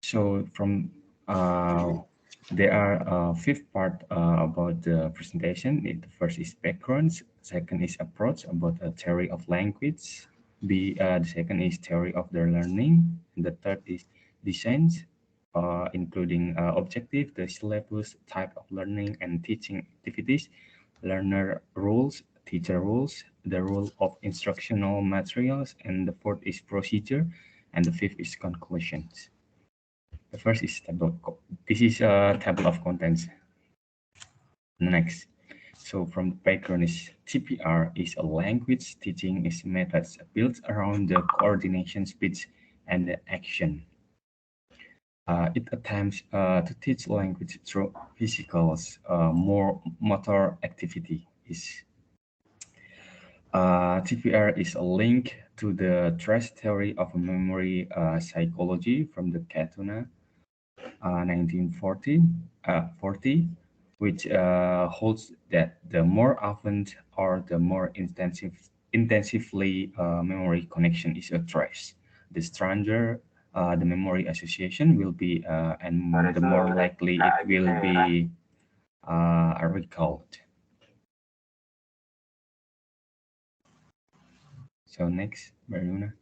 So from there are fifth part about the presentation. The first is backgrounds. Second is approach about a theory of language. The second is theory of the learning. And the third is designs, including objective, the syllabus, type of learning and teaching activities, learner rules, teacher rules, the role of instructional materials, and the fourth is procedure, and the fifth is conclusions. The first is this is a table of contents. Next, so from the background is TPR is a language teaching is methods built around the coordination, speech, and the action. It attempts to teach language through physical, more motor activity. TPR is a link to the trace theory of memory psychology from the Katuna 1940, which holds that the more often or the more intensively memory connection is a trace, the stronger the memory association will be, and the more likely it will be recalled. So next, Baruna.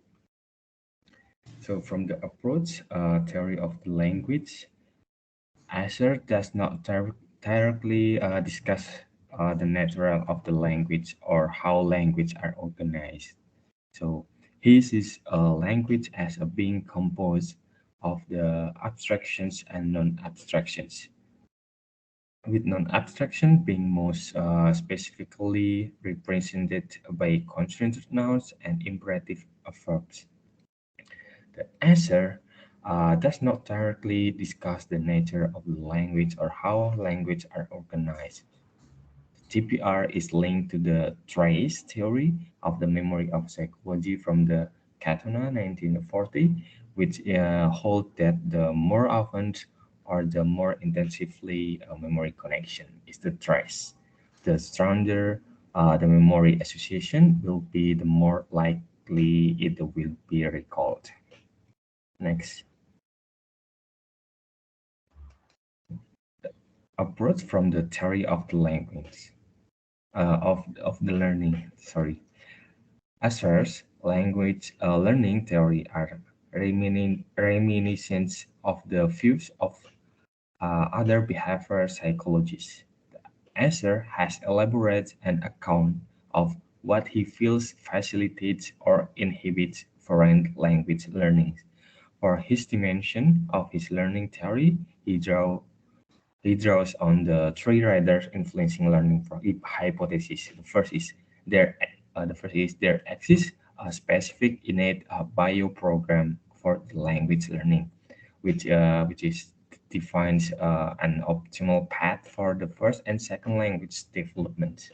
So from the approach theory of the language, Asher does not directly discuss the nature of the language or how language are organized. So he sees a language as a being composed of the abstractions and non-abstractions, with non-abstraction being most specifically represented by constrained nouns and imperative verbs. The answer does not directly discuss the nature of the language or how language are organized. TPR is linked to the trace theory of the memory of psychology from the Katana 1940, which hold that the more often or the more intensively memory connection is the trace. The stronger the memory association will be, the more likely it will be recalled. Next, approach from the theory of the language, of the learning. Sorry, Asser's language learning theory are reminiscent of the views of other behavior psychologists. Asser has elaborated an account of what he feels facilitates or inhibits foreign language learning. For his dimension of his learning theory, he draws on the three riders influencing learning from hypothesis. The first is there exists a specific innate bio program for the language learning, which is defines an optimal path for the first and second language development.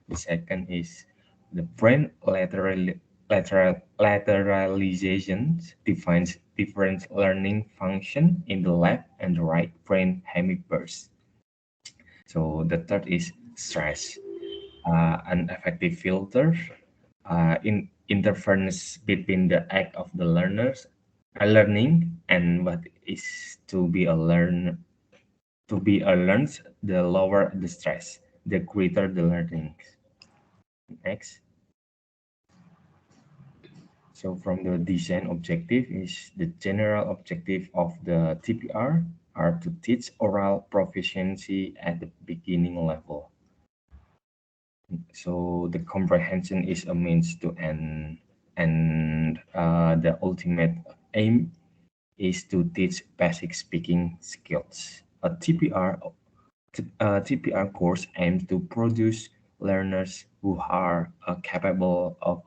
The second is the brain lateralization defines different learning function in the left and the right brain hemispheres. So the third is stress, an effective filter in interference between the act of the learning and what is to be learned. The lower the stress, the greater the learning. Next. So from the design objective is the general objective of the TPR are to teach oral proficiency at the beginning level. So the comprehension is a means to end, and the ultimate aim is to teach basic speaking skills. TPR course aims to produce learners who are capable of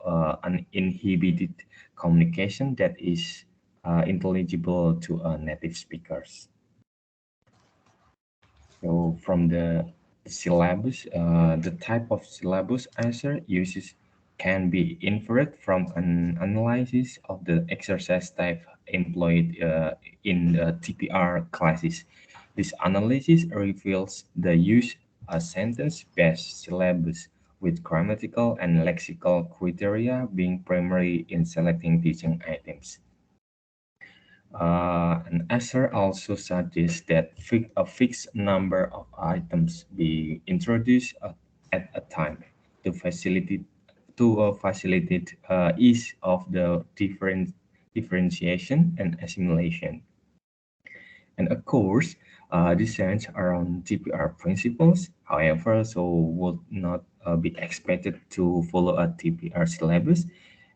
uninhibited communication that is intelligible to native speakers. So from the syllabus, the type of syllabus answer uses can be inferred from an analysis of the exercise type employed in the TPR classes. This analysis reveals the use of sentence-based syllabus with grammatical and lexical criteria being primary in selecting teaching items. And Asher also suggests that a fixed number of items be introduced at a time to facilitate ease of the differentiation and assimilation. And of course, this centers around TPR principles. However, so would not be expected to follow a TPR syllabus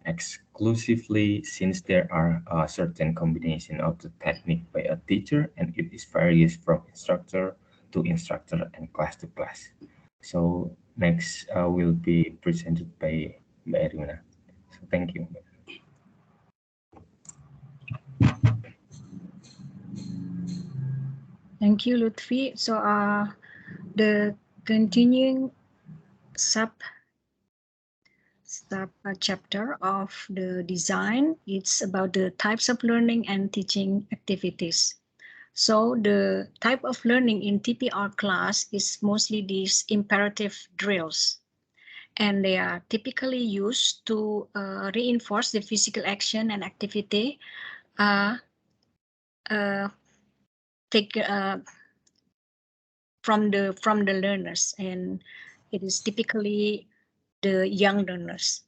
exclusively, since there are certain combination of the technique by a teacher and it is varies from instructor to instructor and class to class. So next will be presented by Erina. So thank you. Thank you, Lutfi. So, the continuing sub chapter of the design, it's about the types of learning and teaching activities. So the type of learning in TPR class is mostly these imperative drills, and they are typically used to reinforce the physical action and activity uh, uh, take from the learners, and it is typically the young learners.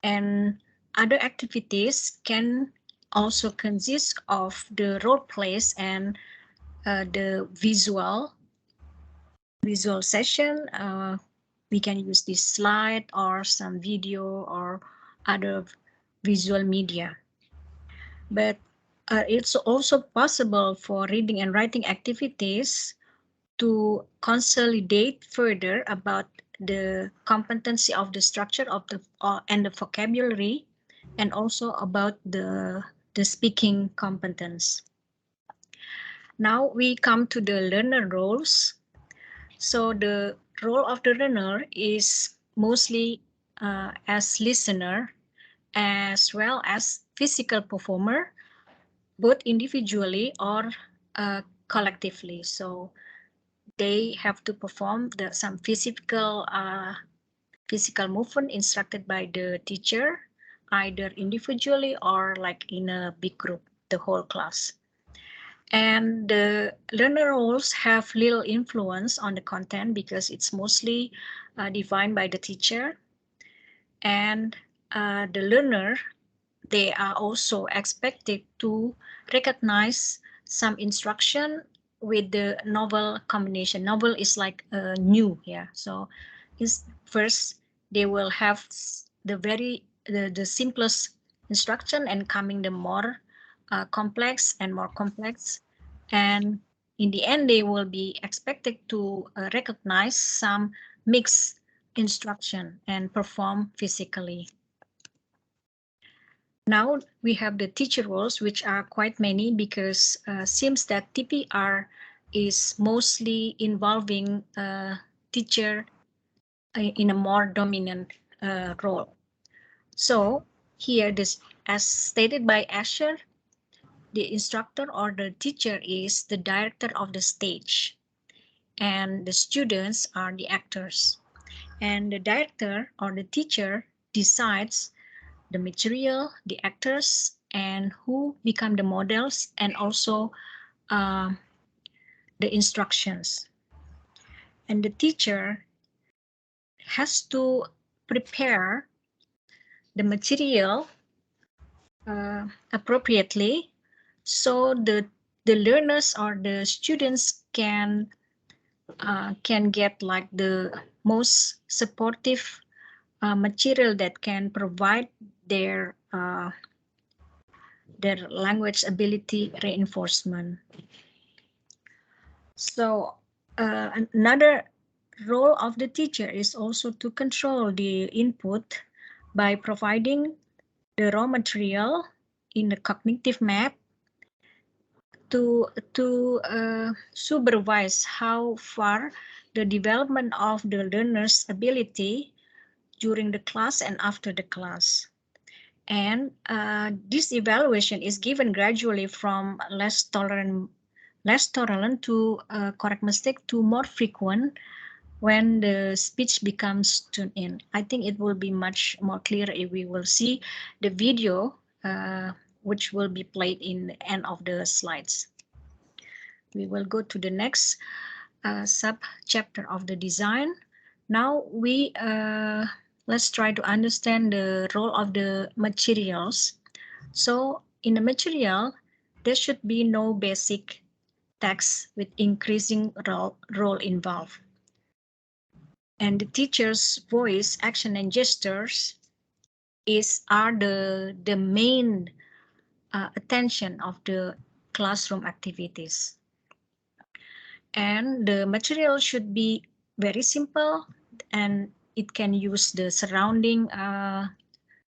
And other activities can also consist of the role plays and the visual session. We can use this slide or some video or other visual media. But it's also possible for reading and writing activities to consolidate further about the competency of the structure of the and the vocabulary, and also about the speaking competence. Now we come to the learner roles. So the role of the learner is mostly as listener as well as physical performer, both individually or collectively. So they have to perform some physical movement instructed by the teacher, either individually or like in a big group, the whole class. And the learner roles have little influence on the content because it's mostly defined by the teacher. And the learner, they are also expected to recognize some instruction with the novel combination. Novel is like new, yeah. So is first they will have the simplest instruction and coming the more complex and more complex, and in the end they will be expected to recognize some mixed instruction and perform physically. Now we have the teacher roles, which are quite many because seems that TPR is mostly involving teacher in a more dominant role. So here, this, as stated by Asher, the instructor or the teacher is the director of the stage, and the students are the actors. And the director or the teacher decides the material, the actors, and who become the models, and also uh, the instructions. And the teacher has to prepare the material appropriately, so the learners or the students can get like the most supportive material that can provide their language ability reinforcement. So another role of the teacher is also to control the input by providing the raw material in the cognitive map to supervise how far the development of the learner's ability during the class and after the class. And this evaluation is given gradually from less tolerant to correct mistake to more frequent when the speech becomes tuned in. I think it will be much more clear if we will see the video which will be played in the end of the slides. We will go to the next sub chapter of the design. Now let's try to understand the role of the materials. So in the material, there should be no basic text with increasing role involved. And the teacher's voice, action, and gestures are the main attention of the classroom activities. And the material should be very simple, and it can use the surrounding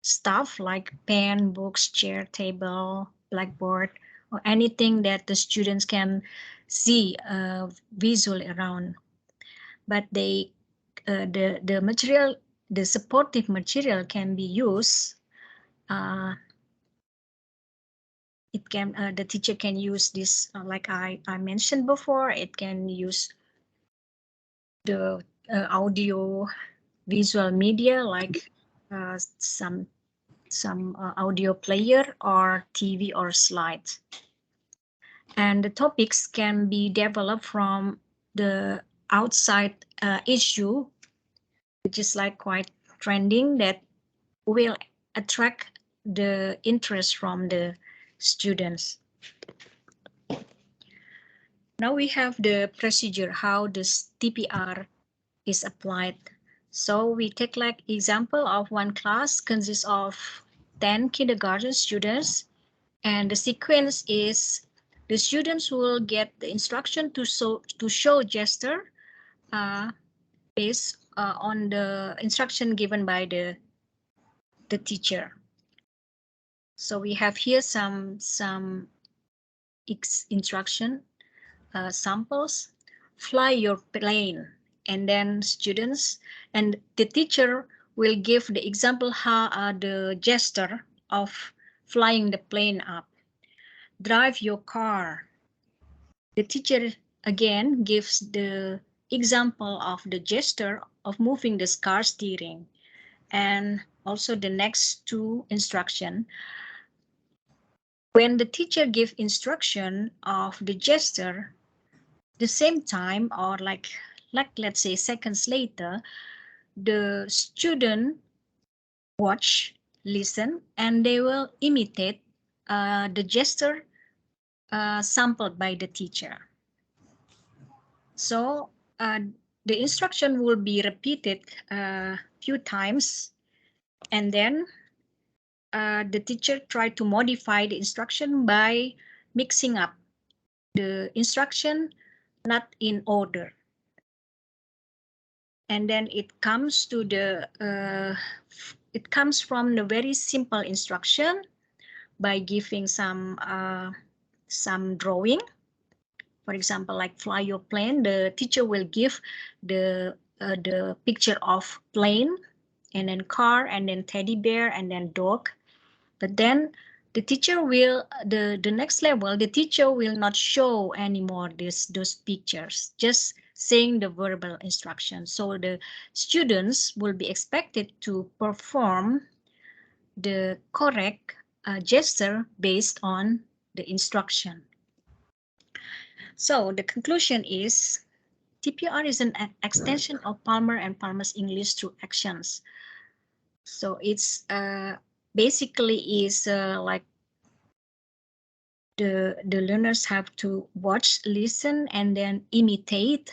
stuff like pen, books, chair, table, blackboard, or anything that the students can see visually around. But the material, the supportive material can be used. It can the teacher can use this like I mentioned before. It can use the audio visual media like some audio player or TV or slides. And the topics can be developed from the outside issue, which is like quite trending, that will attract the interest from the students. Now we have the procedure, how this TPR is applied. So we take like example of one class consists of 10 kindergarten students, and the sequence is the students will get the instruction to show gesture based on the instruction given by the teacher. So we have here some instruction samples. Fly your plane, and then students and the teacher will give the example how the gesture of flying the plane up. Drive your car. The teacher again gives the example of the gesture of moving the car steering. And also the next two instruction, when the teacher gives instruction of the gesture, the same time or like let's say seconds later, the student watch, listen, and they will imitate the gesture sampled by the teacher. So the instruction will be repeated a few times, and then the teacher tried to modify the instruction by mixing up the instruction not in order. And then it comes to the it comes from the very simple instruction by giving some drawing. For example, like fly your plane, the teacher will give the picture of plane, and then car, and then teddy bear, and then dog. But then the teacher will the next level, the teacher will not show anymore those pictures, just saying the verbal instruction. So the students will be expected to perform the correct gesture based on the instruction. So the conclusion is TPR is an extension of Palmer and Palmer's English through actions. So it's basically is like the learners have to watch, listen, and then imitate,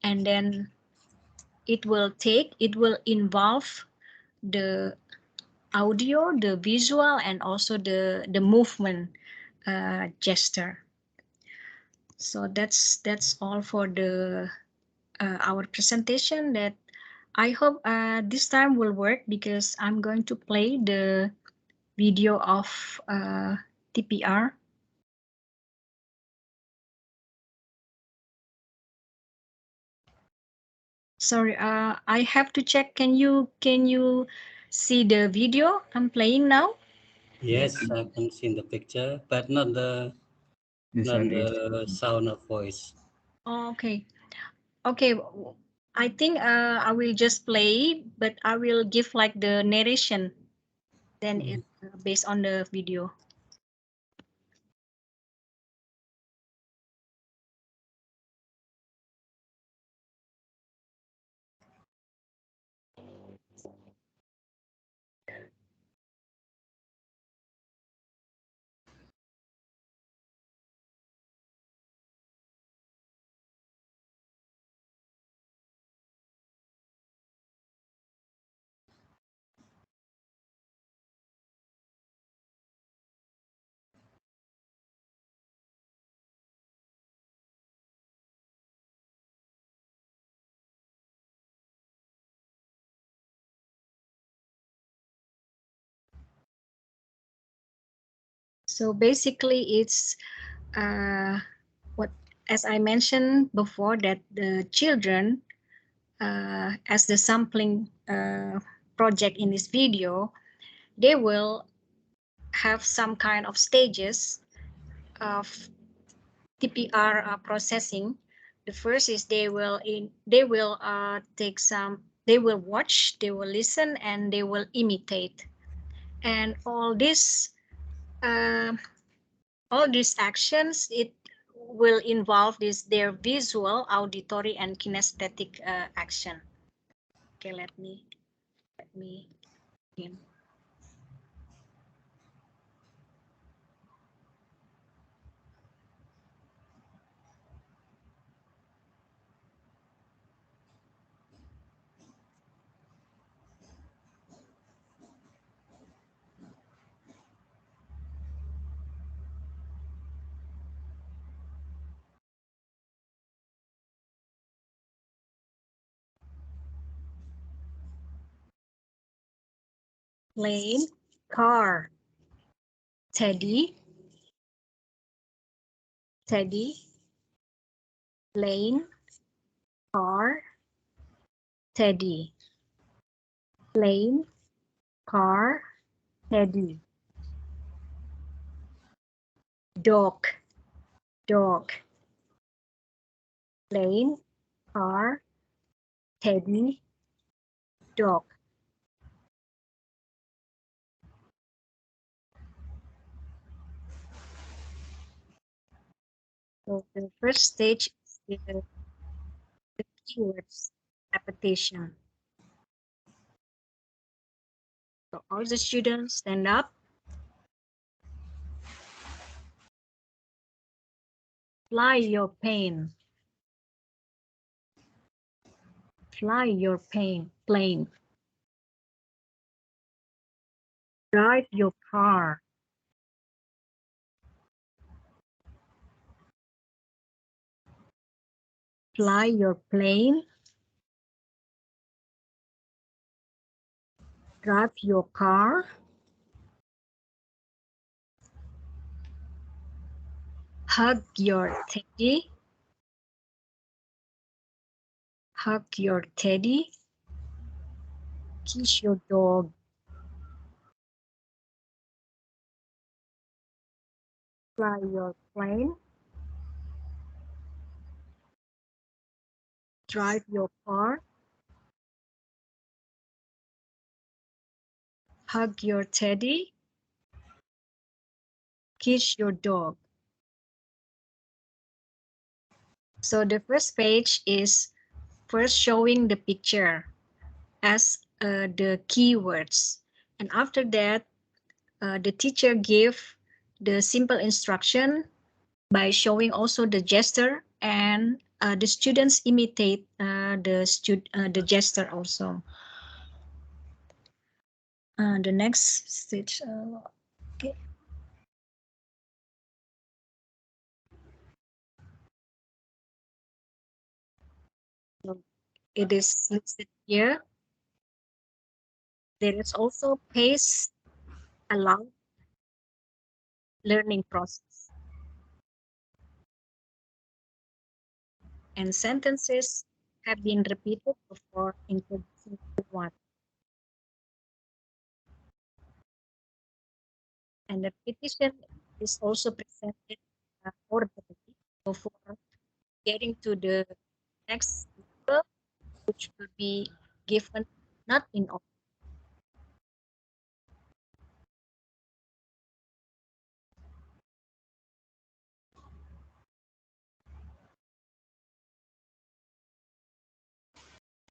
and then it will involve the audio, the visual, and also the movement gesture. So that's all for the our presentation. That I hope this time will work, because I'm going to play the video of TPR. Sorry, I have to check. Can you see the video I'm playing now? Yes, I can see the picture, but not the sound of voice. Oh, okay. Okay. I think I will just play, but I will give like the narration. Then based on the video. So basically, it's what, as I mentioned before, that the children, as the sampling project in this video, they will have some kind of stages of TPR processing. The first is they will take some, they will watch, they will listen, and they will imitate. And uh, all these actions, it will involve their visual, auditory, and kinesthetic action. Okay, let me begin. Plane, car, teddy, plane, car, teddy, plane, car, teddy, dog, plane, car, teddy, dog. So the first stage is the keywords repetition. So all the students stand up. Fly your plane. Fly your plane. Drive your car. Fly your plane. Drive your car. Hug your teddy. Hug your teddy. Kiss your dog. Fly your plane. Drive your car. Hug your teddy. Kiss your dog. So the first page is first showing the picture as the keywords. And after that, the teacher gave the simple instruction by showing also the gesture, and the students imitate the gesture also. The next stage, okay. So it is listed here. There is also pace allowed learning process, and sentences have been repeated before introducing the one. And the repetition is also presented orderly before getting to the next level, which will be given not in order.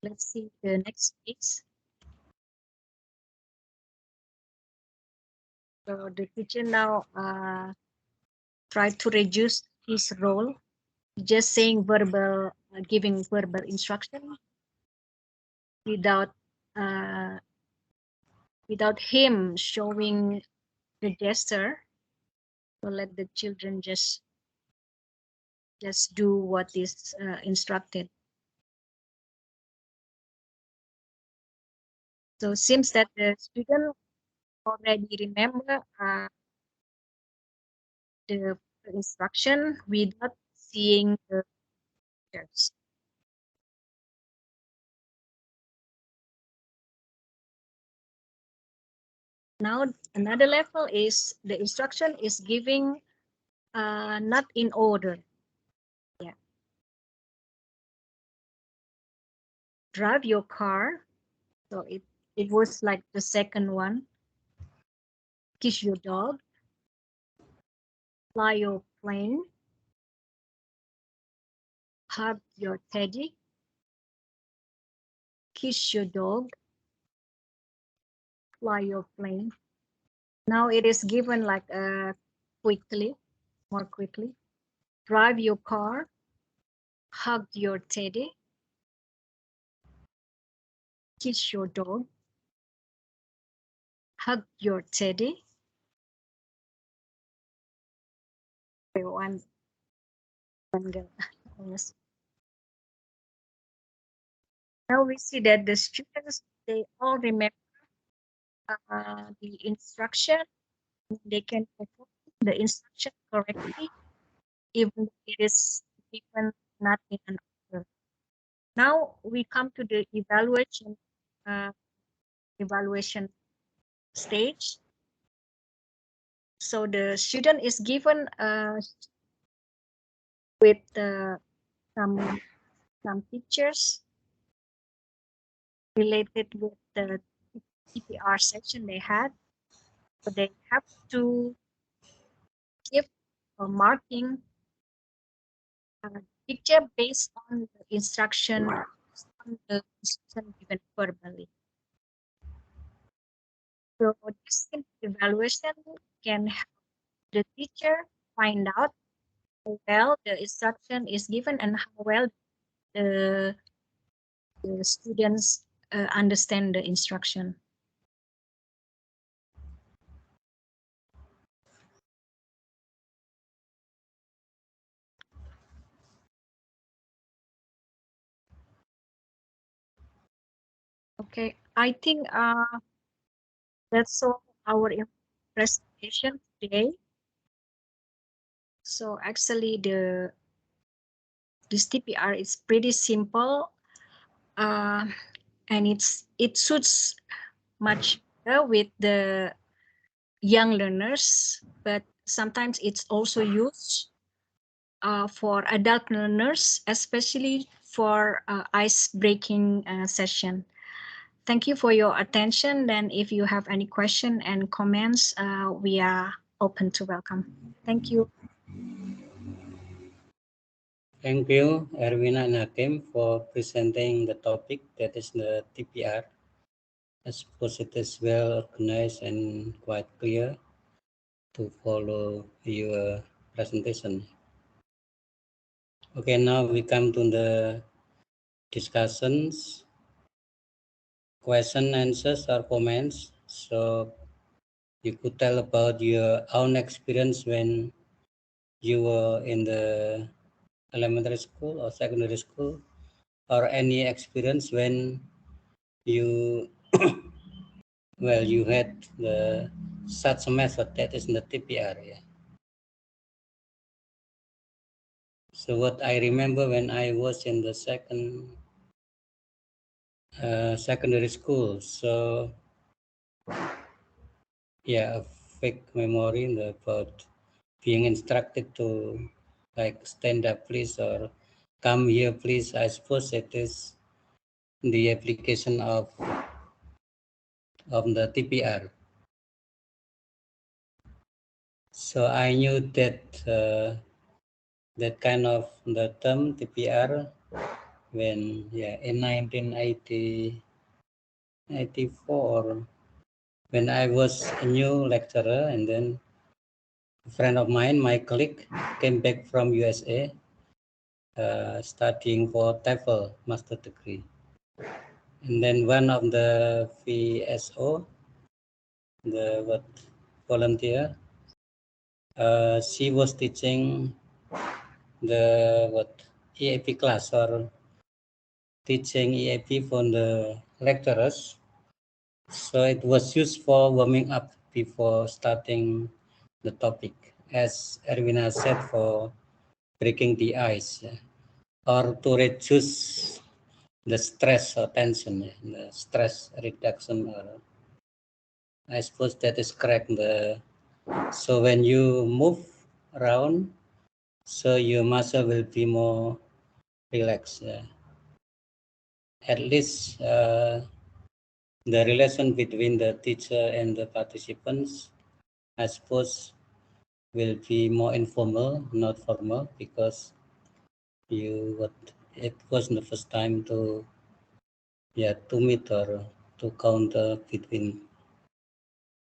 Let's see the next page. So the teacher now try to reduce his role, just saying verbal, giving verbal instruction without uh, without him showing the gesture. So let the children just do what is instructed. So seems that the student already remember the instruction without seeing the pictures. Now another level is the instruction is giving not in order. Yeah. Drive your car. So it was like the second one. Kiss your dog. Fly your plane. Hug your teddy. Kiss your dog. Fly your plane. Now it is given like quickly, more quickly. Drive your car. Hug your teddy. Kiss your dog. Hug your teddy. One girl. Yes. Now we see that the students, they all remember the instruction. They can perform the instruction correctly, even if it is given not in an order. Now we come to the uh, evaluation stage. So the student is given with some some pictures related with the TPR session they had. So they have to give a marking picture based on the instruction given verbally. So this simple evaluation can help the teacher find out how well the instruction is given and how well the, the students understand the instruction. Okay, I think that's all our presentation today. So actually this TPR is pretty simple and it suits much better with the young learners, but sometimes it's also used for adult learners, especially for ice breaking session. Thank you for your attention. Then if you have any question and comments, we are open to welcome. Thank you. Thank you, Erwina and Hakim, for presenting the topic that is the TPR. I suppose it is well organized and quite clear to follow your presentation. Okay, now we come to the discussions, question, answers, or comments. So you could tell about your own experience when you were in the elementary school or secondary school, or any experience when you you had the such a method that is in the TPR. Yeah. So what I remember when I was in the secondary school. So yeah, a fake memory about being instructed to like stand up please or come here please. I suppose it is the application of the TPR. So I knew that that kind of the term TPR when in 1984, when I was a new lecturer, and then a friend of mine, my colleague, came back from USA, studying for TEFL master degree. And then one of the VSO, the volunteer, she was teaching the EAP class, or teaching EAP for the lecturers. So it was used for warming up before starting the topic, as Erwina said, for breaking the ice, or to reduce the stress or tension, the stress reduction, or I suppose that is correct. So when you move around, so your muscle will be more relaxed. At least the relation between the teacher and the participants, I suppose, will be more informal, not formal, because it wasn't the first time to meet or to counter between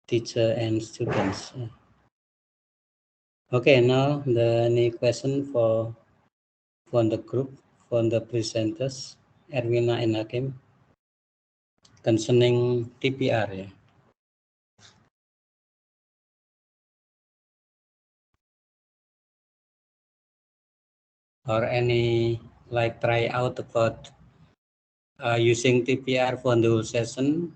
teacher and students. Okay, now any question for the group, for the presenters, Erwina and Hakim, concerning TPR, or any try out about using TPR for the whole session,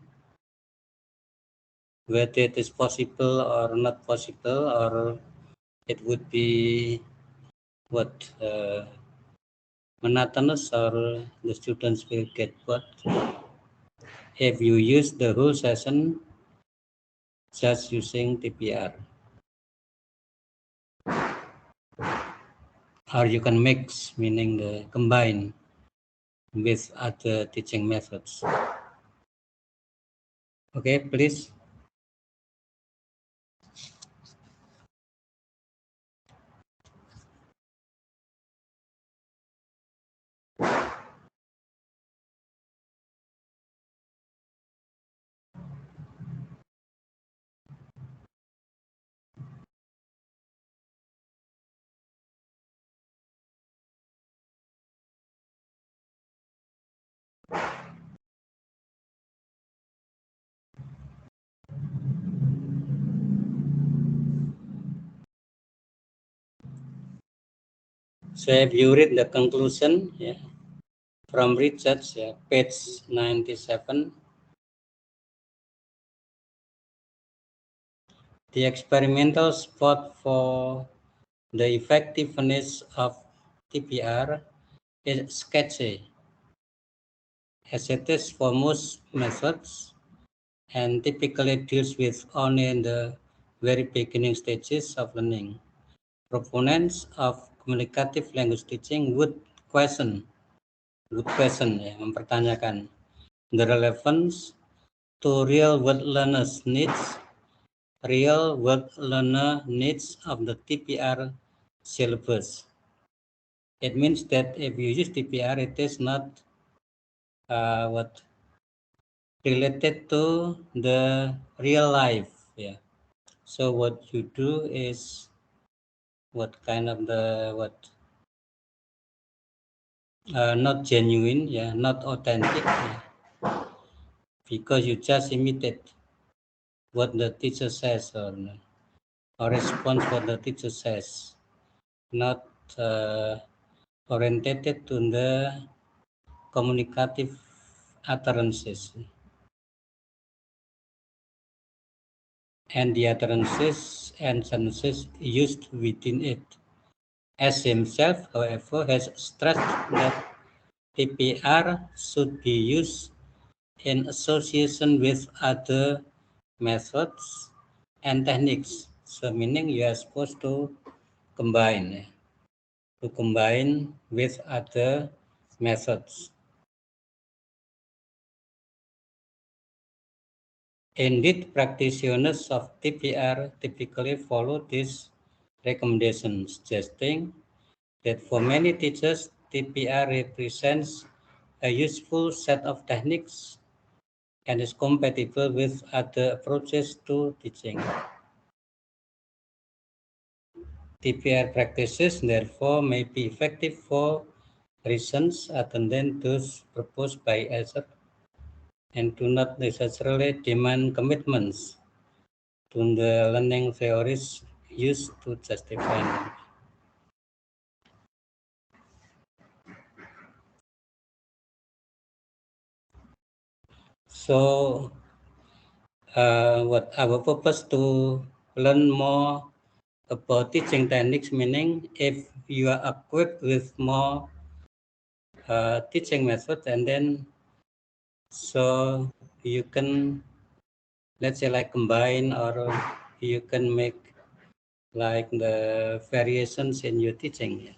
whether it is possible or not possible, or it would be uh, monotonous, or the students will get bored if you use the whole session just using TPR. Or you can mix, meaning combine with other teaching methods. Okay, please. So if you read the conclusion from Richards, page 97, the experimental spot for the effectiveness of TPR is sketchy, as it is for most methods, and typically deals with only in the very beginning stages of learning. Proponents of communicative language teaching mempertanyakan the relevance to real world learner needs of the TPR syllabus. It means that if you use TPR, it is not related to the real life. So what you do is what kind of not genuine, not authentic, because you just imitate what the teacher says, or response what the teacher says, not orientated to the communicative utterances, and the utterances and sentences used within it. As himself, however, has stressed that TPR should be used in association with other methods and techniques. So meaning you are supposed to combine with other methods. Indeed, practitioners of TPR typically follow this recommendation, suggesting that for many teachers, TPR represents a useful set of techniques and is compatible with other approaches to teaching. TPR practices, therefore, may be effective for reasons other than those proposed by Esser and do not necessarily demand commitments to the learning theories used to justify them. So, what our purpose to learn more about teaching techniques, meaning if you are equipped with more teaching methods, and then so you can, let's say, like combine, or you can make like the variations in your teaching.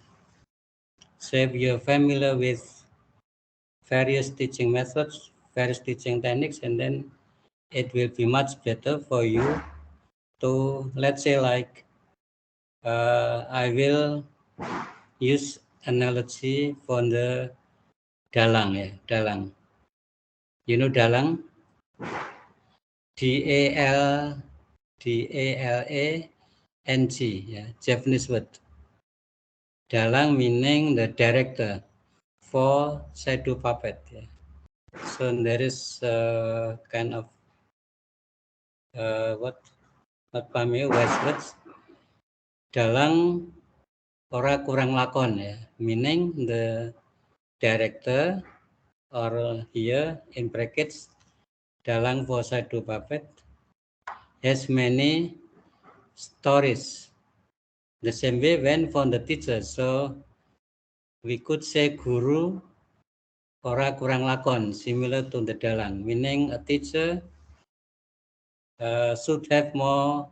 So if you're familiar with various teaching methods, various teaching techniques, and then it will be much better for you to, let's say, like I will use analogy for the dalang, ya, dalang. You know dalang? D-A-L D-A-L-A-N-G, yeah, Japanese word. Dalang meaning the director for shadow puppet. Yeah. So there is kind of what not familiar words. Dalang ora kurang lakon, ya, meaning the director, or here in brackets dalang for shadow puppet has many stories. The same way when for the teacher. So we could say guru ora kurang lakon, similar to the dalang, meaning a teacher should have more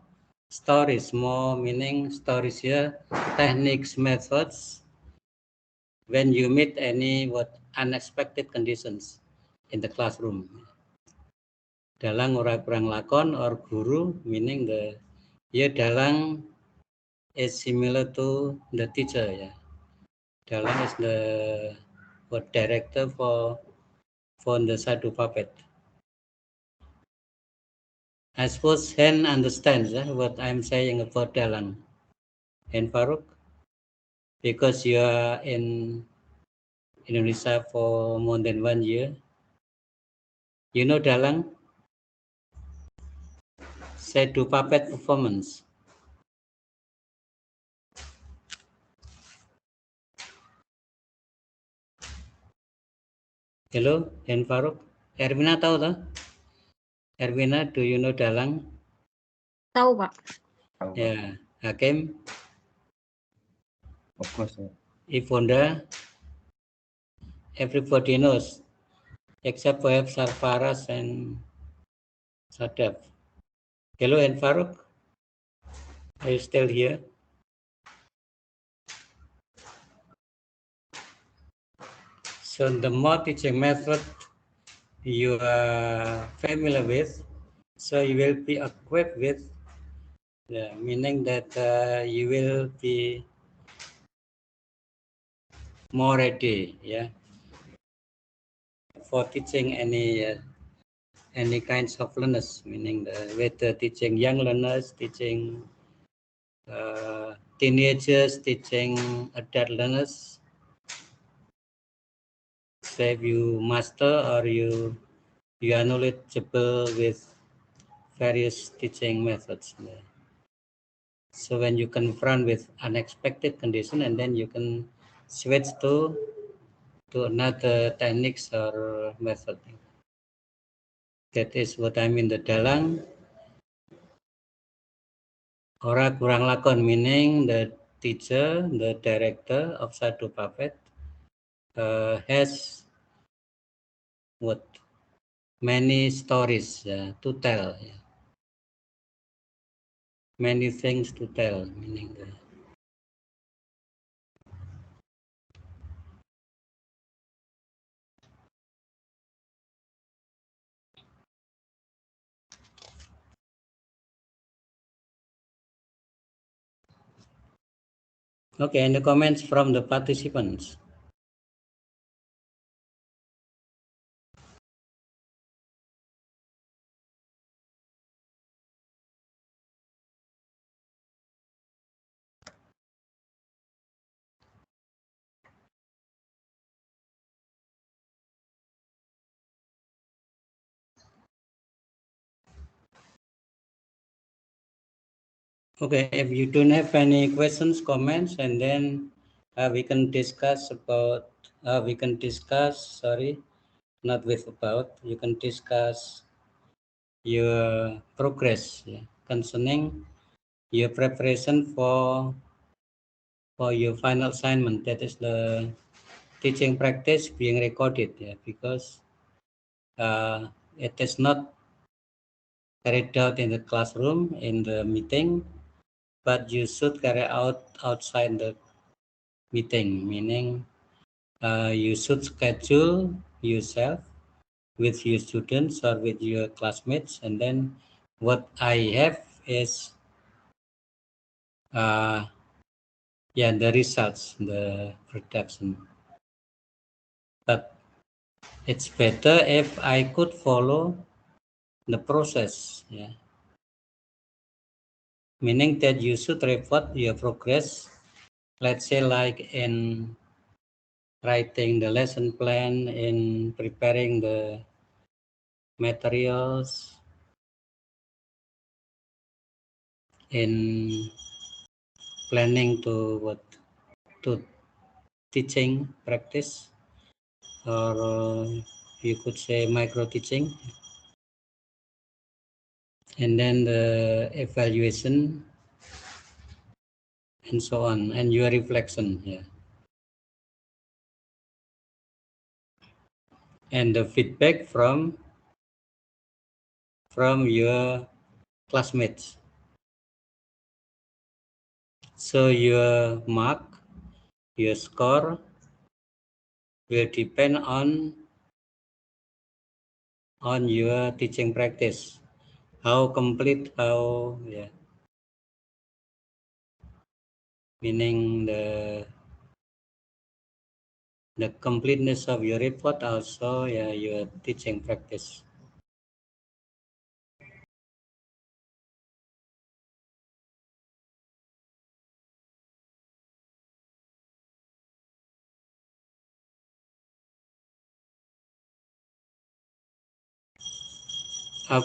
stories, more meaning stories here, techniques, methods, when you meet any what unexpected conditions in the classroom. Dalang ora kurang lakon, or guru, meaning the here dalang is similar to the teacher. Yeah. Dalang is the what director for the shadow puppet. I suppose Hen understands what I'm saying about dalang. Hen Farooq, because you are in Indonesia for more than 1 year. You know dalang? Shadow puppet performance. Hello, Hen Farooq. Erwina tahu tak? Erwina, do you know dalang? Tahu, Pak. Tahu, Pak. Yeah. Hakim, Of course, sir. Ivonda, everybody knows, except perhaps Sarfaras and Sadaf. Hello, Hen Farooq. Are you still here? So the more teaching method you are familiar with, so you will be equipped with, meaning that you will be more ready, yeah, for teaching any kinds of learners, meaning whether teaching young learners, teaching teenagers, teaching adult learners. So if you master, or you are knowledgeable with various teaching methods. So when you confront with unexpected condition, and then you can switch to another techniques or method. That is what I mean. The dalang ora kurang lakon, meaning the teacher, the director of shadow puppet has what many stories to tell, many things to tell, meaning okay. Any comments from the participants? Okay, if you don't have any questions, comments, and then we can discuss about, we can discuss, sorry, not with about, you can discuss your progress, yeah, concerning your preparation for your final assignment. That is the teaching practice being recorded, yeah, because uh, it is not carried out in the classroom in the meeting, but you should carry out outside the meeting, meaning you should schedule yourself with your students or with your classmates, and then what I have is uh, yeah, the results, the production. But it's better if I could follow the process, yeah, meaning that you should report your progress, let's say like in writing the lesson plan, in preparing the materials, in planning to what, to teaching practice, or you could say micro teaching, and then the evaluation and so on, and your reflection, yeah, and the feedback from your classmates. So your mark, your score will depend on your teaching practice, how complete, how, yeah, meaning the completeness of your report, also, yeah, your teaching practice.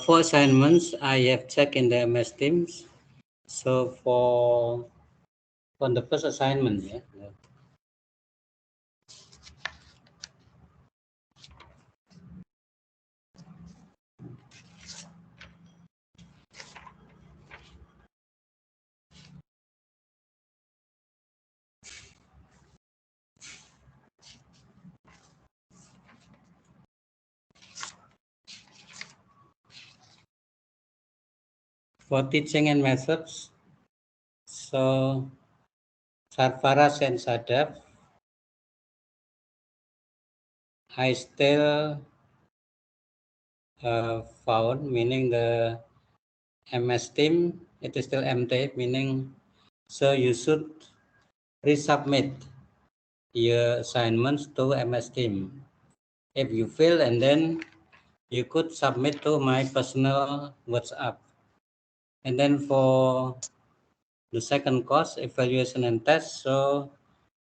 For assignments, I have checked in the MS Teams. So for the first assignment, yeah, for teaching and methods, so Sarfaraz and Sadaf, I still found, meaning the MS Team, it is still empty, meaning so you should resubmit your assignments to MS Team. If you fail, and then you could submit to my personal WhatsApp. And then for the second course, evaluation and test, so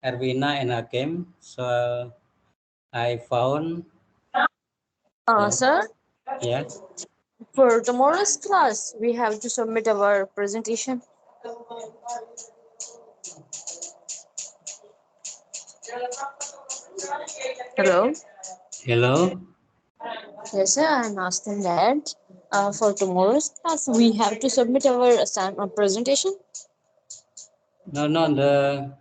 Erwina and Hakim, so I found, hello, Sir, yeah, for tomorrow's class, we have to submit our presentation. Hello? hello, Yes, sir, I'm asking that for tomorrow's class, we have to submit our presentation. no, no,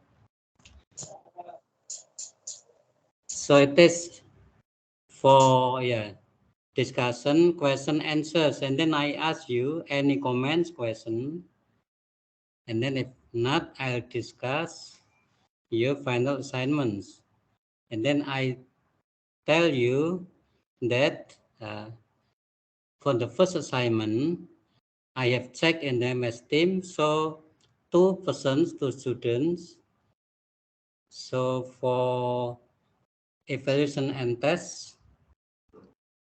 so it is for, yeah, discussion, question, answers, and then I ask you any comments, question, and then if not, I'll discuss your final assignments, and then I tell you that for the first assignment, I have checked in the MS team, so two persons, two students. So for evaluation and tests,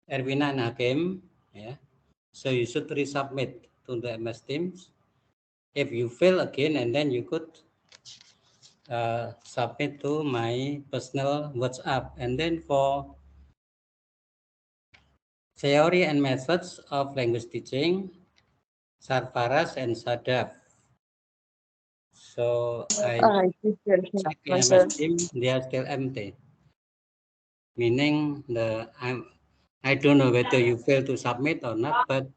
Erwina and Hakim, yeah. So you should resubmit to the MS Teams. If you fail again, and then you could submit to my personal WhatsApp. And then for theory and methods of language teaching, Sarfaraz and Sadaf. So I check in Yes, MS sir. Team, they are still empty. Meaning I don't know whether you fail to submit or not, but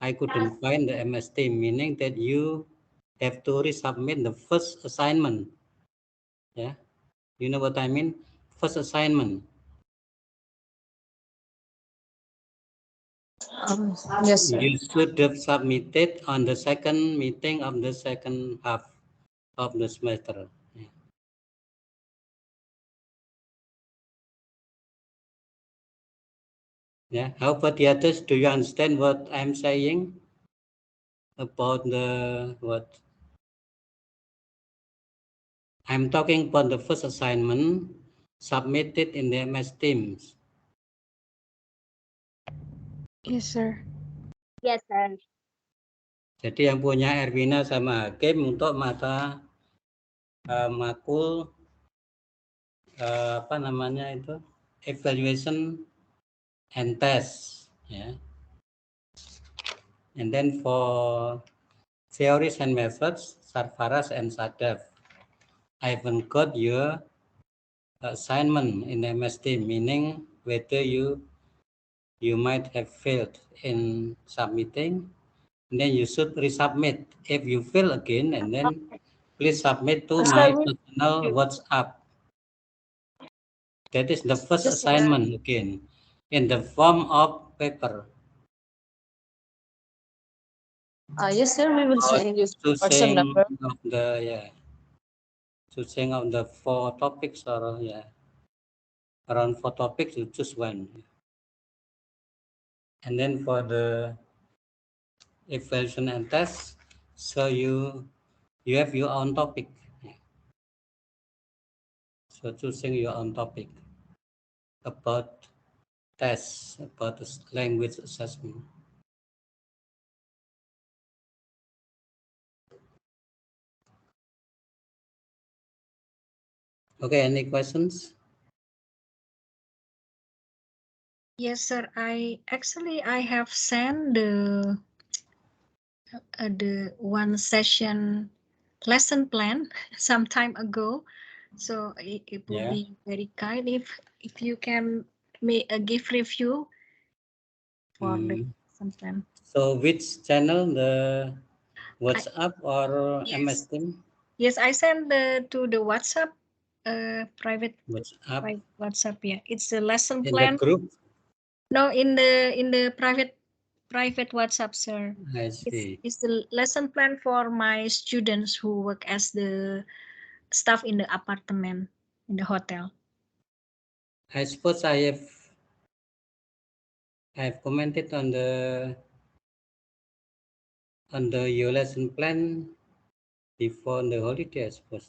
I couldn't find the MS Team, meaning that you have to resubmit the first assignment. Yeah, you know what I mean? First assignment. Yes, sir. You should have submitted on the second meeting of the second half of the semester. Yeah. How about the others? Do you understand what I'm saying about the what? I'm talking about the first assignment submitted in the MS Teams. Yes, sir. Yes, sir. Jadi yang punya Erwina sama Hakim untuk mata makul apa namanya itu evaluation and test, ya. And then for theories and methods, Sarfaras and Sadaf, I haven't got your assignment in MST, meaning whether you might have failed in submitting, and then you should resubmit. If you fail again, and then please submit to Sir, my personal WhatsApp. That is the first just assignment again, in the form of paper. yes, sir. We will Or send you WhatsApp choosing number. of the choosing of the 4 topics, or around 4 topics you choose one. And then for the evaluation and test, so you have your own topic. So choosing your own topic about tests, about the language assessment. Okay, any questions? Yes, sir. I have sent the one session lesson plan some time ago, so it would Yeah. be very kind if you can make a give review for the lesson plan. So which channel, the I, WhatsApp or MS yes, Team? yes, I sent to the WhatsApp, private WhatsApp WhatsApp. Yeah, it's a lesson in the plan. group. No, in the private WhatsApp, sir. I It's see. it's the lesson plan for my students who work as the staff in the apartment in the hotel. I suppose I've commented on the your lesson plan before the holiday. I suppose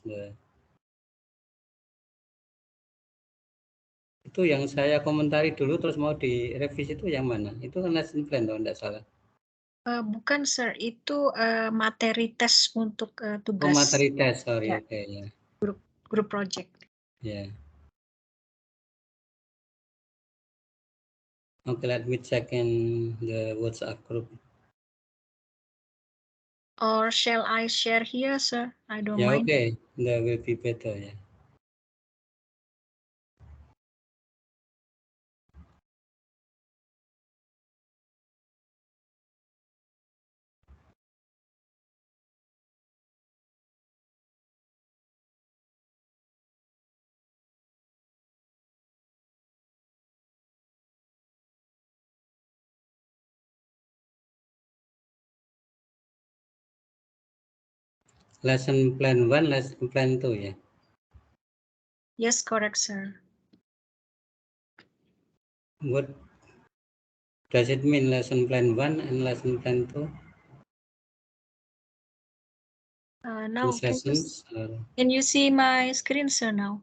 itu yang saya komentari dulu terus mau direvisi itu yang mana? Itu kan lesson plan dong, tidak salah. Bukan, sir. Itu materi tes untuk Oh, tugas materi tes, sorry, ya, okay, ya. grup project. Yeah. Okay, let me check in the WhatsApp group. Or shall I share here, sir? I don't Yeah, mind. okay, that will be better, yeah. Lesson plan 1, lesson plan 2, yeah. Yes, correct, sir. What does it mean, lesson plan 1 and lesson plan 2? Now, Two sessions? can you see my screen, sir, now?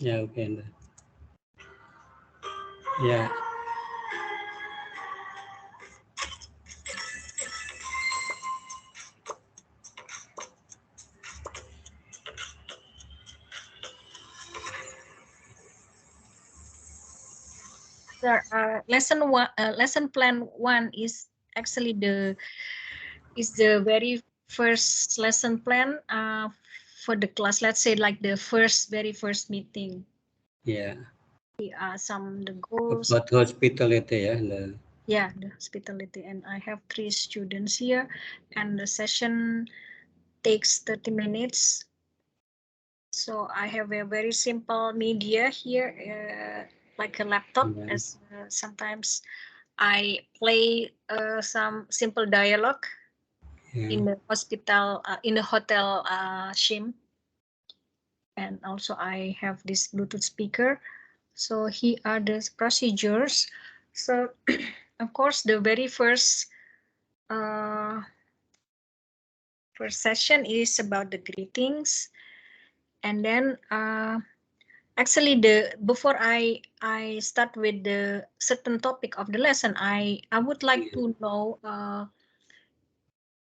Yeah, okay. Yeah. Sir, lesson plan 1 is actually the very first lesson plan for the class. Let's say like the very first meeting. Yeah. Some the goals. About hospitality, yeah. Yeah, the hospitality. And I have 3 students here, and the session takes 30 minutes. So I have a very simple media here, like a laptop, Yeah. as sometimes I play some simple dialogue Yeah. in the hotel shim. And also I have this Bluetooth speaker. So here are the procedures. So of course the very uh, first session is about the greetings, and then actually before I start with the certain topic of the lesson, I would like to know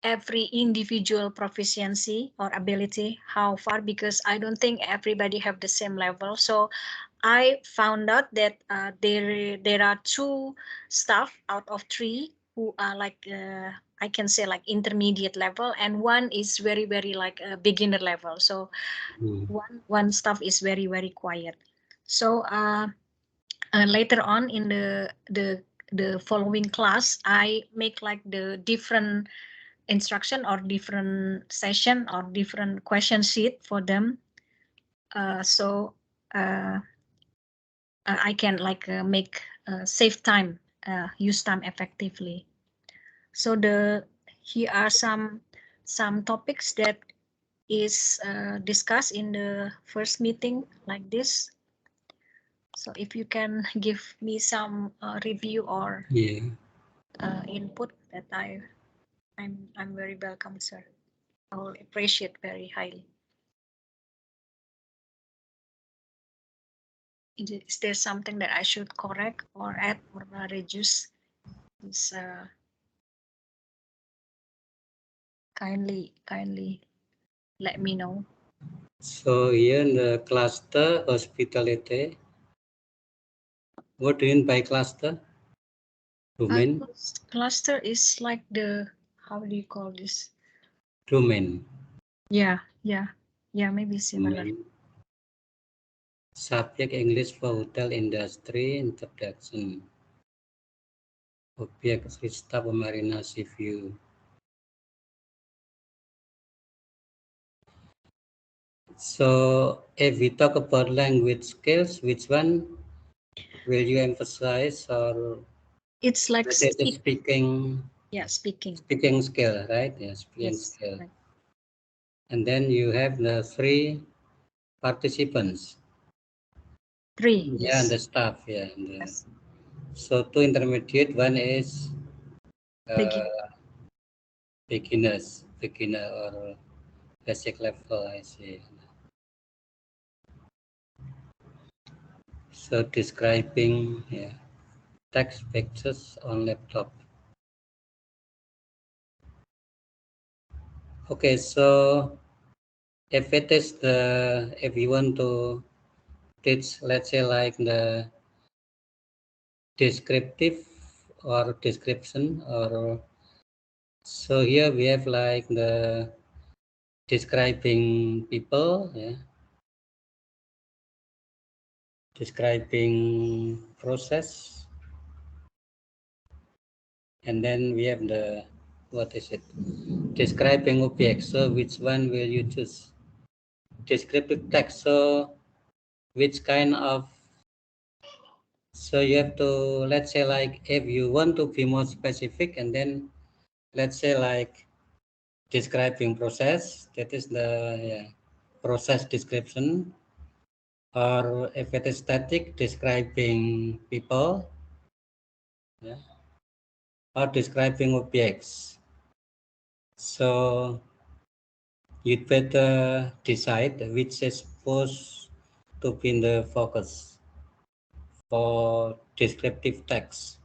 every individual proficiency or ability, how far, because I don't think everybody have the same level. So I found out that there are 2 staff out of 3 who are like I can say like intermediate level, and one is very like a beginner level. So Mm. one staff is very quiet. So later on in the following class, I make like the different instruction or different session or different question sheet for them. So I can like make save time, use time effectively. So here are some topics that is discussed in the first meeting like this. So if you can give me some review or Yeah. input, that I'm very welcome, sir. I will appreciate very highly. Is there something that I should correct or add or reduce? Please kindly let me know. So here in the cluster hospitality, what do you mean by cluster? Domain? Cluster is like how do you call this? Domain. Yeah, maybe similar. Domain. Subject English for hotel industry introduction. Object staff marina sea view. So if we talk about language skills, which one will you emphasize, or It's like let's say the speaking speaking. skill, right? Yeah, speaking Yes, skill. right. And then you have the 3 participants. 3, Yeah, and yes. the staff, yeah. Yes. So 2 intermediate, one is Begin. beginner or basic level, I see. So describing, yeah, text pictures on laptop. Okay, so if you want to teach, let's say like the descriptive or description, or so here we have like the describing people, yeah, describing process, and then we have the, what is it, describing objects. So which one will you choose? Descriptive text, so which kind of, so you have to, let's say like if you want to be more specific, and then let's say like describing process, that is the, yeah, process description, or if it is static, describing people, yeah, or describing objects. So you'd better decide which is supposed to be in the focus for descriptive text.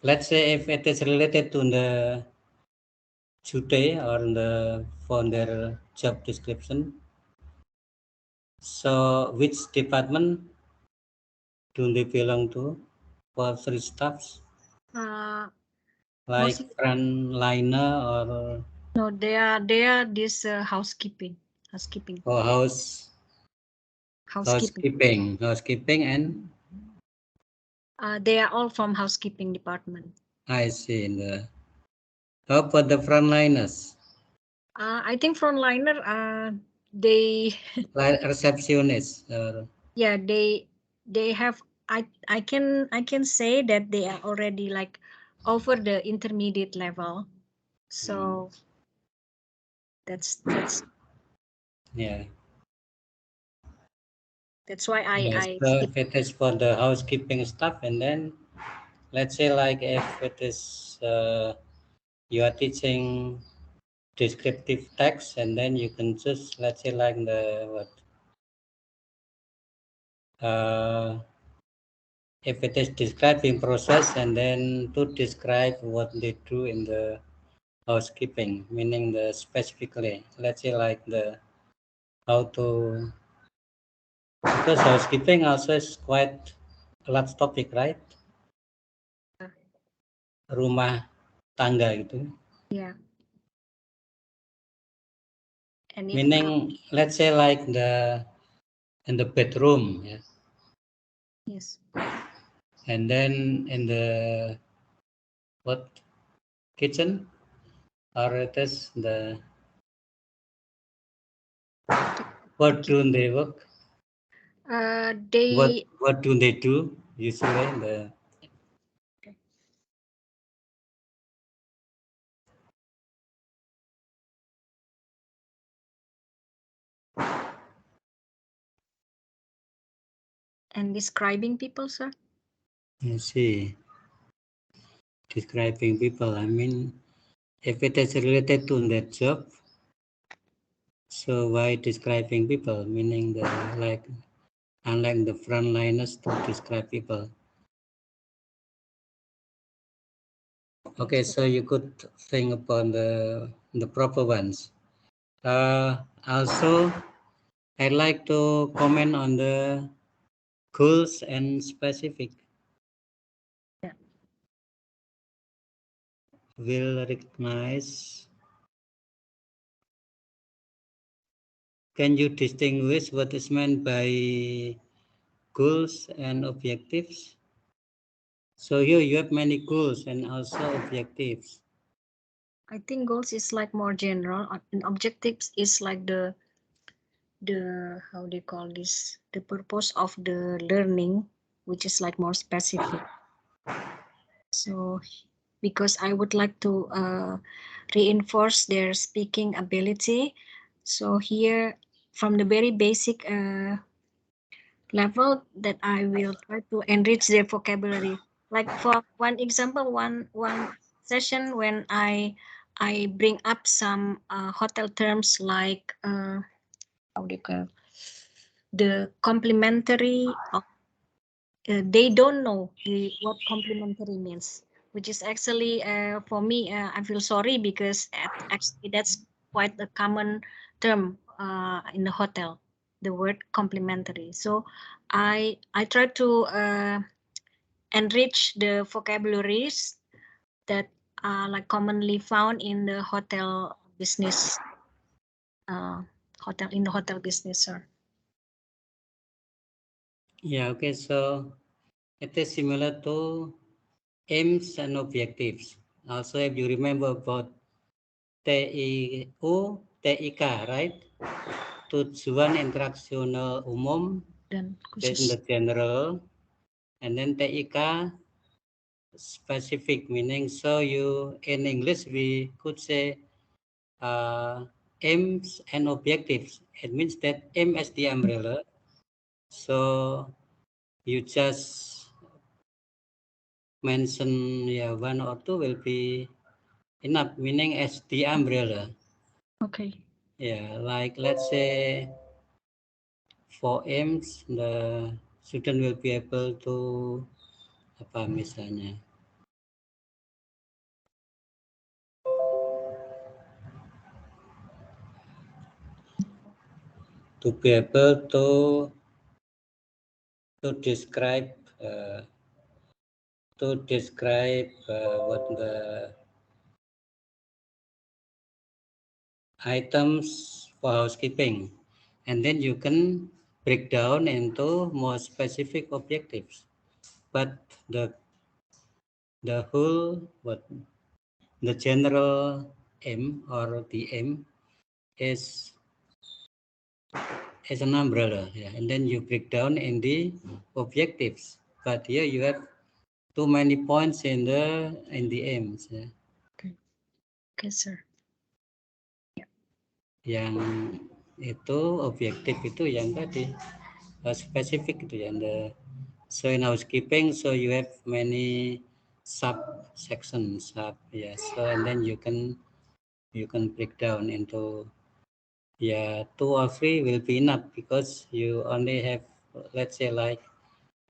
Let's say if it is related to the duty or the for their job description. So which department do they belong to for 3 staffs? Uh, like Mostly frontliner or no, they are this housekeeping, or housekeeping. housekeeping, and They are all from housekeeping department. I see in the how about the frontliners I think frontliner. They like receptionists or yeah they have. I can say that they are already like over the intermediate level. hmm, So that's yeah. that's why Yes, I so skip. if it is for the housekeeping stuff, and then let's say like if it is you are teaching descriptive text, and then you can just let's say like the what uh, if it is describing process, and then to describe what they do in the housekeeping, meaning the specifically let's say like the how to because housekeeping also is quite a lot topic, right? uh, Rumah tangga gitu. yeah, and if Meaning, let's say like the in the bedroom, yeah, yes, and then in the what kitchen, or it is the the what kid, do they work? What they what do they do usually? The and describing people, sir. you see describing people. I mean, if it is related to that job, so why describing people? Meaning the like unlike the frontliners to describe people. Okay, so you could think upon the proper ones. Also, I'd like to comment on the goals and specific. Yeah. Will recognize. Can you distinguish what is meant by goals and objectives? So here you have many goals and also objectives. I think goals is like more general, and objectives is like the how do you call this, the purpose of the learning, which is like more specific. So because I would like to reinforce their speaking ability, so here from the very basic level that I will try to enrich their vocabulary. Like for one example, one session when I bring up some hotel terms like how do you call the complimentary. They don't know what complimentary means, which is actually for me. I feel sorry because actually that's quite a common term in the hotel, the word complimentary. So I try to enrich the vocabularies that are like commonly found in the hotel business, uh, hotel in the hotel business, sir. Yeah, okay, so it is similar to aims and objectives. Also, if you remember about TIU, TIK, right? Tujuan interaksional umum, Dan that's in khusus. the general, and then TIK specific meaning. So you in English we could say uh, aims and objectives. It means that aim as the umbrella. So you just mention yeah one or two will be enough. Meaning as the umbrella. Okay. Yeah, like let's say for aims the student will be able to apa misalnya to be able to describe uh, to describe what the items for housekeeping, and then you can break down into more specific objectives. But the whole what the general aim or the aim is an umbrella, yeah. And then you break down in the objectives. But here you have too many points in the aims. Yeah. Okay. Okay, sir. Yang itu objektif itu yang tadi spesifik itu ya. So in housekeeping, so you have many sub sections, sub, yeah. So and then you can break down into, yeah, 2 or 3 will be enough because you only have, let's say, like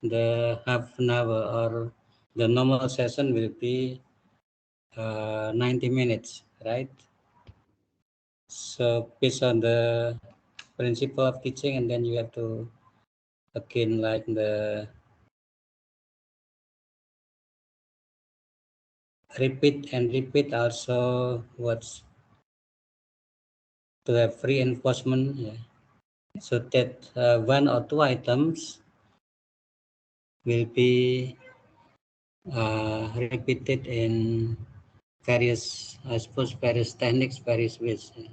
the half an hour, or the normal session will be 90 minutes, right? So based on the principle of teaching, and then you have to again like the repeat and repeat also what's to have reinforcement, yeah. So that 1 or 2 items will be repeated in various, I suppose, various techniques, various ways. Yeah.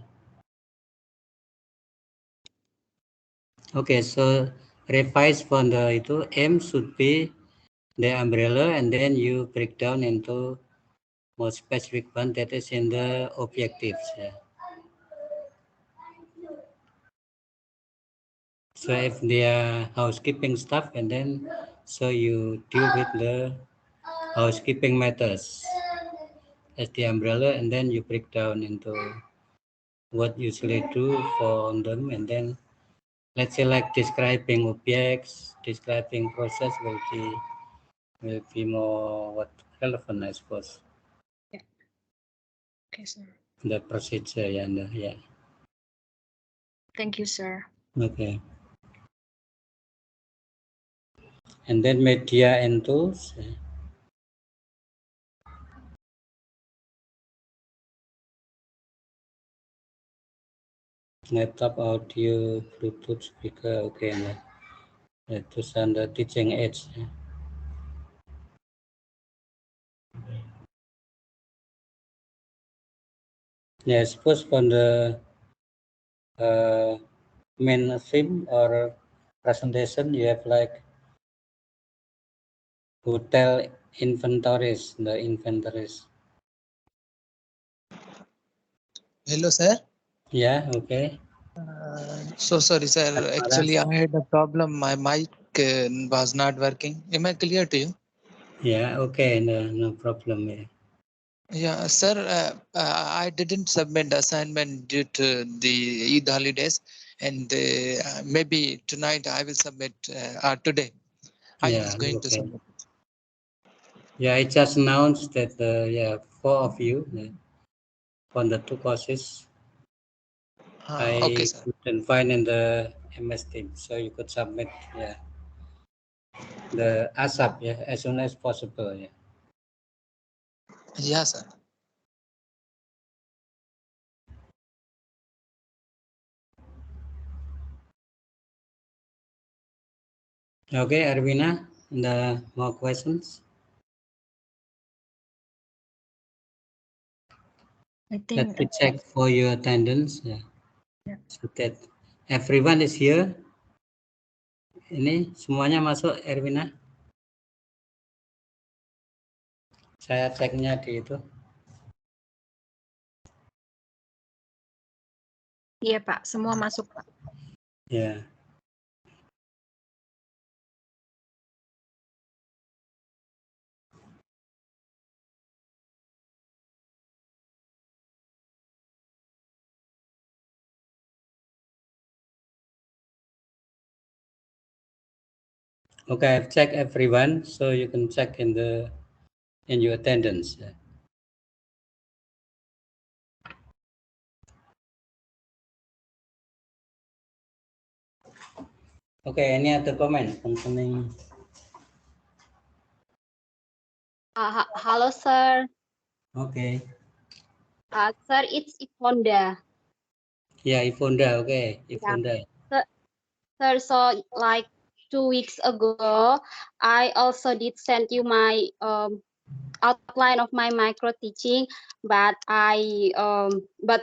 Okay, so revise for the itu aim should be the umbrella, and then you break down into more specific one that is in the objectives. Yeah. So if they are housekeeping stuff, and then so you deal with the housekeeping matters as the umbrella, and then you break down into what usually do for them, and then let's say like describing objects, describing process will be more what relevant, I suppose. Yeah. Okay, sir. The procedure, yeah, and yeah. Thank you, sir. Okay. And then media and tools. Laptop, audio, Bluetooth speaker, okay. That is under teaching aids. Yeah, I suppose from the uh, main theme or presentation, you have like hotel inventories, the inventories. Hello, sir. Yeah, okay. So sorry, sir. Actually, I had a problem. My mic was not working. Am I clear to you? Yeah, okay, no problem. Yeah. Yeah, sir. I didn't submit the assignment due to the Eid holidays, and maybe tonight I will submit. Or today, I Yeah, was going to okay. submit. Yeah, I just announced that yeah, 4 of you on the 2 courses. Okay, I sir. couldn't find in the MS team, so you could submit, yeah, the ASAP, yeah, as soon as possible. Yeah. Yeah, sir. Okay, Arvina, the more questions? I Let think me check for your attendance. Yeah. yeah. So that everyone is here. Ini semuanya masuk, Erwina. Saya ceknya di itu. Iya, Pak. Semua masuk, Pak. Ya. Okay, I've checked everyone, so you can check in your attendance. Yeah. Okay, any other comment concerning Hello, sir. Okay. Sir, it's Iponda. Yeah, Ifonda. Okay, Yeah. Ifonda. Sir, so like 2 weeks ago, I also did send you my outline of my micro teaching, but but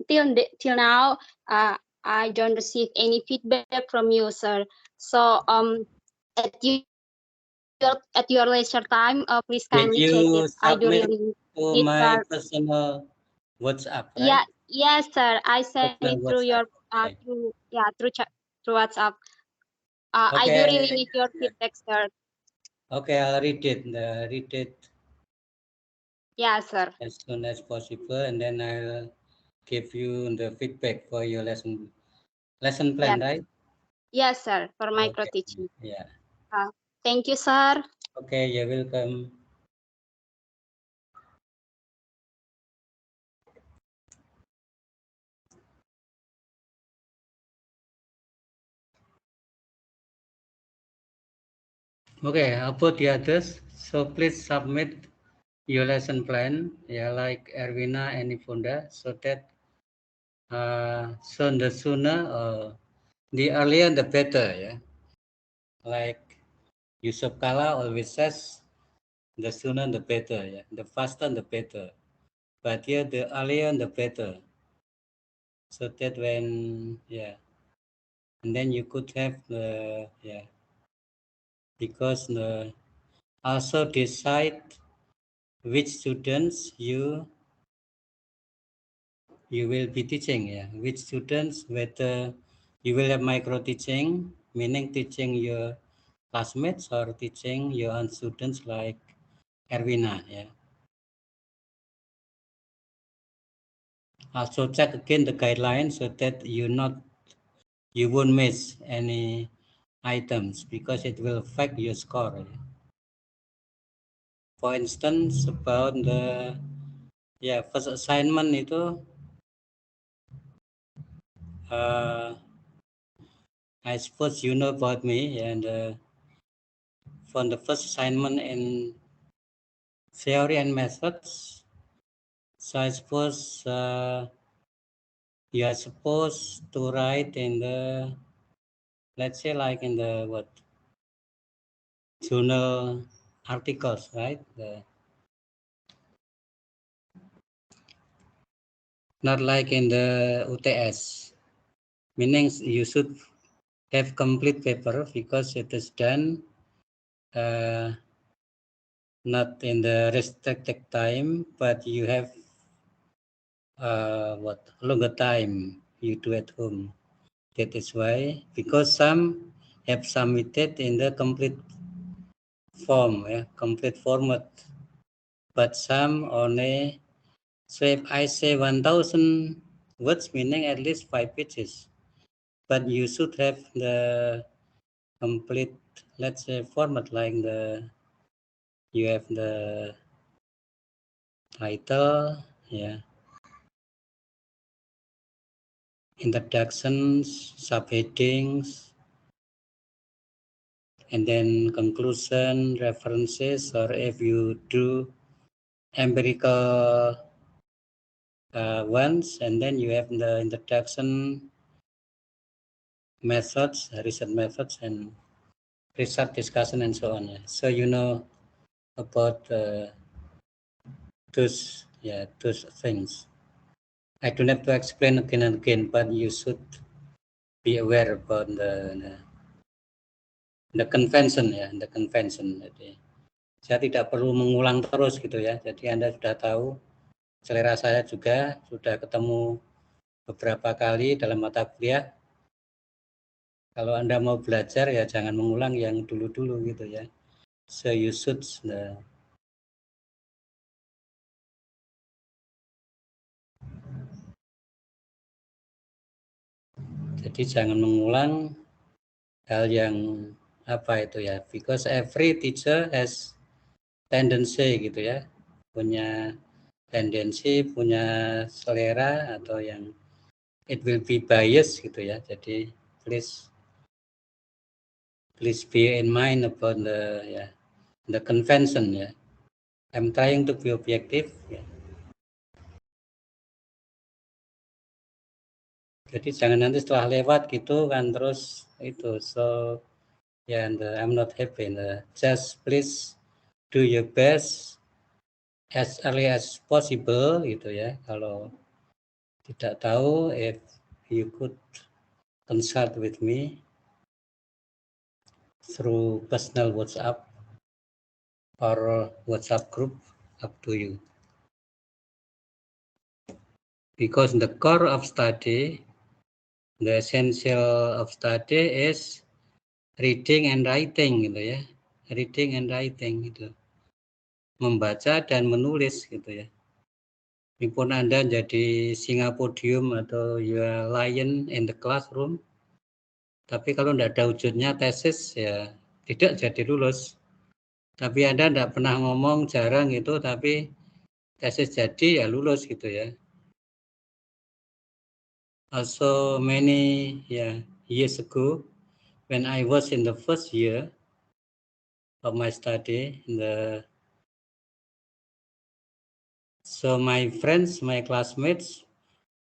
till now, I don't receive any feedback from you, sir. So at your leisure time, please Did kindly check you it. I do submit really to need, my sir. personal WhatsApp, right? Yeah, yes, sir. I send it Personal through your WhatsApp. Okay. through WhatsApp. I do really Okay. need your feedback, sir. Okay, I'll read it Yeah, sir. as soon as possible, and then I'll give you the feedback for your lesson Yeah, plan, right? yes, sir. For micro Okay. teaching. Yeah. Uh, Thank you, sir. Okay, you're welcome. Okay, about the others, so please submit your lesson plan, yeah, like Erwina and Ifunda, so that so the sooner the earlier the better, yeah. Like Yusuf Kala always says, the sooner the better, yeah. The faster the better. But here the earlier the better. So that when yeah, and then you could have the yeah, because the also decide which students you will be teaching, yeah, which students, whether you will have micro teaching, meaning teaching your classmates or teaching your own students like Erwina, yeah. Also check again the guidelines so that you won't miss any items because it will affect your score, yeah. For instance, about the yeah first assignment itu uh, I suppose you know about me, and for the first assignment in theory and methods, so I suppose you are supposed to write in the, let's say, like in the what journal articles, right? Not like in the UTS, meaning you should have complete paper because it is done uh, not in the restricted time, but you have what longer time you do at home. That is why, because some have submitted in the complete form, yeah, complete format, but some only. So if I say 1,000 words, meaning at least 5 pages, but you should have the complete, let's say, format like you have the title, yeah, introductions, subheadings, and then conclusion, references, or if you do empirical ones, and then you have the introduction, methods, research methods, and research discussion, and so on. So you know about those things. I don't have to explain again and again, but you should be aware about the convention, ya, the convention. Jadi saya tidak perlu mengulang terus gitu ya. Jadi Anda sudah tahu, selera saya juga sudah ketemu beberapa kali dalam mata kuliah. Kalau Anda mau belajar ya jangan mengulang yang dulu-dulu gitu ya. So you should jadi jangan mengulang hal yang apa itu ya, because every teacher has tendency gitu ya, punya tendensi, punya selera atau yang it will be bias gitu ya. Jadi please be in mind about the convention ya. I'm trying to be objective. Ya. Jadi jangan nanti setelah lewat gitu kan terus itu. So yeah, and I'm not happy. Just please do your best as early as possible gitu ya. Kalau tidak tahu, if you could consult with me through personal WhatsApp or WhatsApp group, up to you. Because the core of study, the essential of study is reading and writing gitu ya. Reading and writing gitu. Membaca dan menulis gitu ya. Meskipun Anda jadi singa podium atau you are lion in the classroom, tapi kalau tidak ada wujudnya tesis ya tidak jadi lulus. Tapi Anda tidak pernah ngomong, jarang gitu, tapi tesis jadi ya lulus gitu ya. Also many years ago, when I was in the first year of my study, so my friends, my classmates,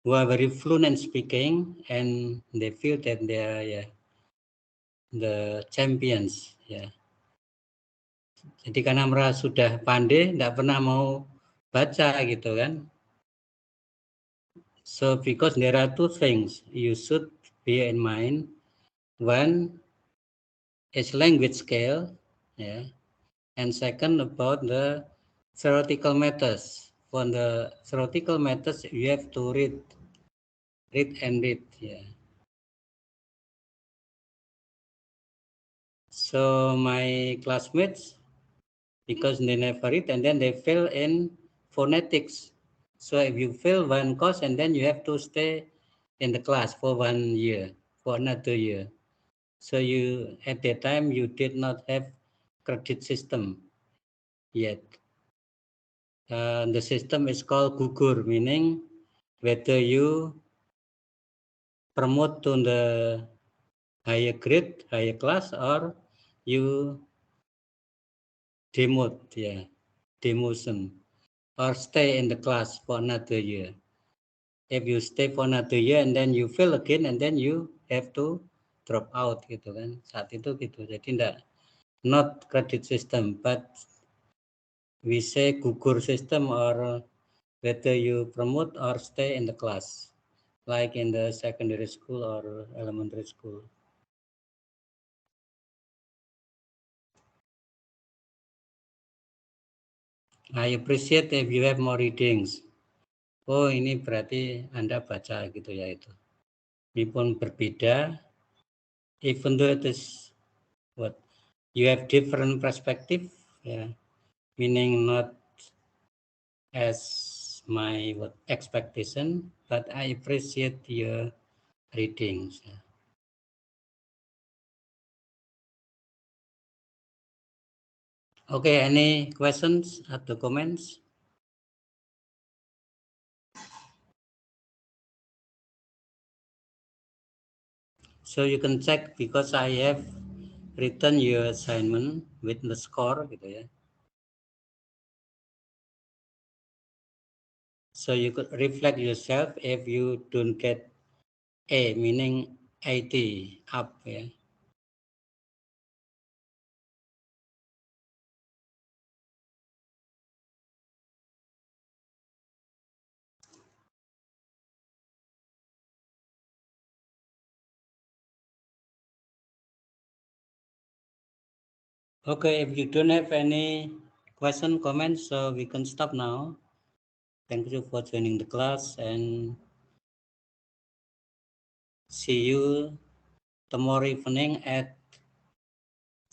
who are very fluent in speaking, and they feel that they are the champions. Jadi karena merasa sudah pandai, tidak pernah mau baca gitu kan. So because there are two things you should bear in mind. One is language scale, and second about the theoretical methods. For the theoretical methods, you have to read and read. So my classmates, because they never read and then they fail in phonetics. So if you fail one course and then you have to stay in the class for 1 year, for another year. So you at that time you did not have credit system yet. The system is called gugur, meaning whether you promote to the higher grade, higher class, or you demote, demotion, or stay in the class for another year. If you stay for another year and then you fail again and then you have to drop out gitu kan. Saat itu gitu. Jadi not credit system, but we say gugur system, or whether you promote or stay in the class, like in the secondary school or elementary school. I appreciate if you have more readings. Oh, ini berarti Anda baca gitu ya itu. Meskipun berbeda, even though it is what you have different perspective, meaning not as my expectation, but I appreciate your readings. Okay, any questions or comments? So you can check because I have written your assignment with the score gitu ya. So you could reflect yourself if you don't get A, meaning 80 up ya. Okay, if you don't have any question, comments, so we can stop now. Thank you for joining the class and see you tomorrow evening at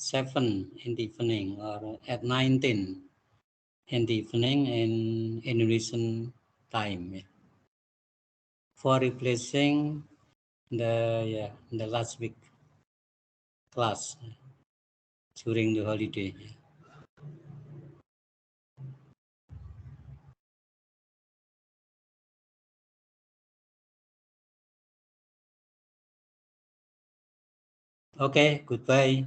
7 in the evening or at 19 in the evening in Indonesian time for replacing the last week class during the holiday. Okay, goodbye.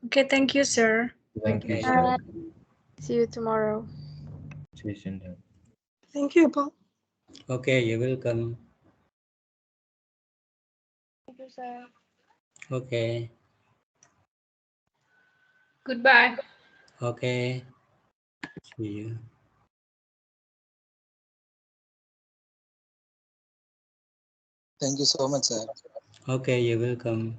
Okay, thank you, sir. Thank you, Okay. sir. See you tomorrow. See you soon then. Thank you, Paul. Okay, you're welcome. Thank you, sir. Okay, Goodbye. okay. See you. Thank you so much, sir. Okay, you're welcome.